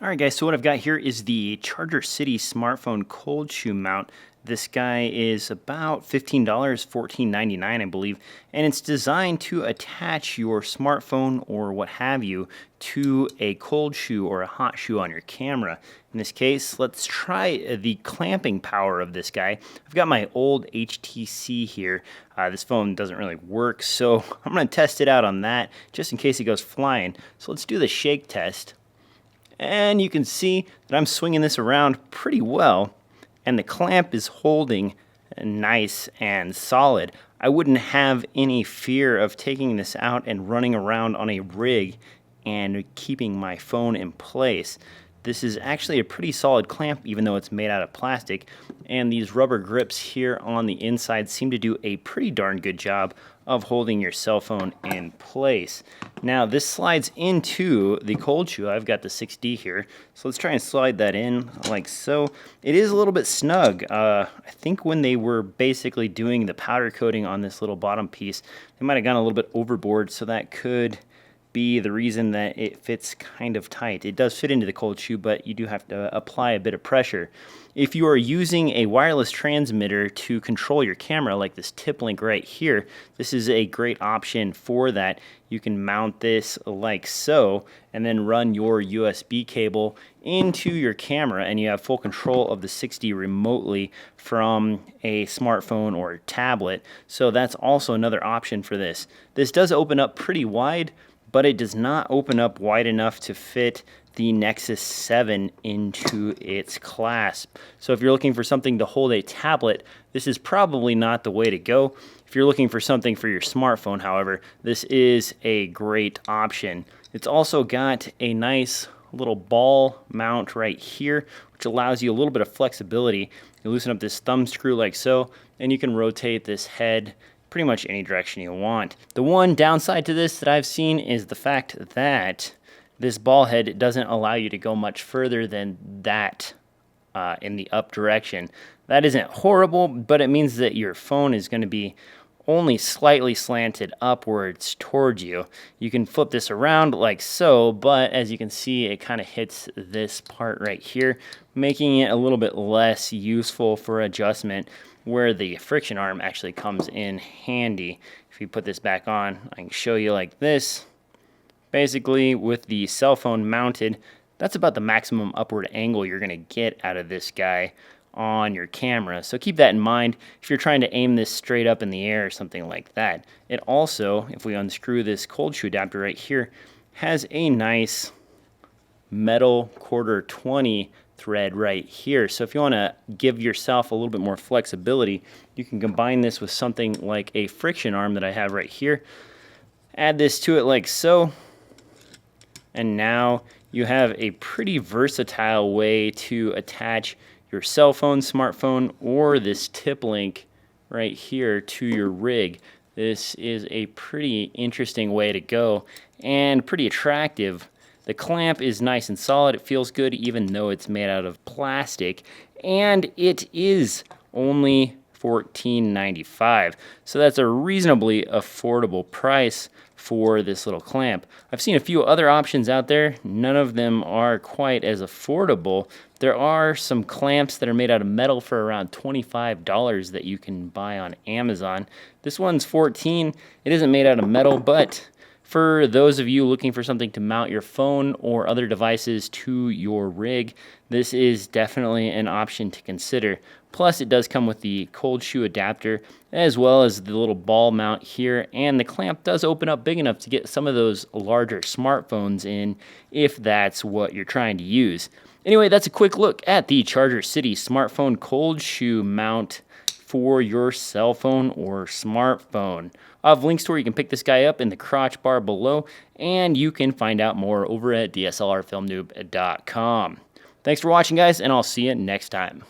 Alright guys, so what I've got here is the Chargercity smartphone cold shoe mount. This guy is about $15, $14.99 I believe, and it's designed to attach your smartphone or what have you to a cold shoe or a hot shoe on your camera. In this case, let's try the clamping power of this guy. I've got my old HTC here. This phone doesn't really work, so I'm going to test it out on that just in case it goes flying. So let's do the shake test. And you can see that I'm swinging this around pretty well, and the clamp is holding nice and solid. I wouldn't have any fear of taking this out and running around on a rig and keeping my phone in place. This is actually a pretty solid clamp, even though it's made out of plastic, and these rubber grips here on the inside seem to do a pretty darn good job of holding your cell phone in place. Now this slides into the cold shoe. I've got the 6D here, so let's try and slide that in like so. It is a little bit snug. I think when they were basically doing the powder coating on this little bottom piece, they might have gone a little bit overboard, so that could be the reason that it fits kind of tight. It does fit into the cold shoe, but you do have to apply a bit of pressure. If you are using a wireless transmitter to control your camera, like this tip link right here, this is a great option for that. You can mount this like so, and then run your USB cable into your camera, and you have full control of the 6D remotely from a smartphone or a tablet. So that's also another option for this. This does open up pretty wide, but it does not open up wide enough to fit the Nexus 7 into its clasp. So if you're looking for something to hold a tablet, this is probably not the way to go. If you're looking for something for your smartphone, however, this is a great option. It's also got a nice little ball mount right here, which allows you a little bit of flexibility. You loosen up this thumb screw like so, and you can rotate this head pretty much any direction you want. The one downside to this that I've seen is the fact that this ball head doesn't allow you to go much further than that in the up direction. That isn't horrible, but it means that your phone is going to be only slightly slanted upwards towards you. You can flip this around like so, but as you can see, it kind of hits this part right here, making it a little bit less useful for adjustment, where the friction arm actually comes in handy. If you put this back on, I can show you like this. Basically, with the cell phone mounted, that's about the maximum upward angle you're going to get out of this guy on your camera. So keep that in mind if you're trying to aim this straight up in the air or something like that. It also, if we unscrew this cold shoe adapter right here, has a nice metal quarter 20 thread right here. So if you want to give yourself a little bit more flexibility, you can combine this with something like a friction arm that I have right here. Add this to it like so, and now you have a pretty versatile way to attach your cell phone, smartphone, or this tip link right here to your rig. This is a pretty interesting way to go and pretty attractive. The clamp is nice and solid. It feels good even though it's made out of plastic, and it is only $14.95. So that's a reasonably affordable price for this little clamp. I've seen a few other options out there. None of them are quite as affordable. There are some clamps that are made out of metal for around $25 that you can buy on Amazon. This one's $14. It isn't made out of metal, but for those of you looking for something to mount your phone or other devices to your rig, this is definitely an option to consider. Plus, it does come with the cold shoe adapter, as well as the little ball mount here, and the clamp does open up big enough to get some of those larger smartphones in, if that's what you're trying to use. Anyway, that's a quick look at the Chargercity smartphone cold shoe mount for your cell phone or smartphone. I'll have links to where you can pick this guy up in the crotch bar below, and you can find out more over at DSLRfilmnoob.com. Thanks for watching, guys, and I'll see you next time.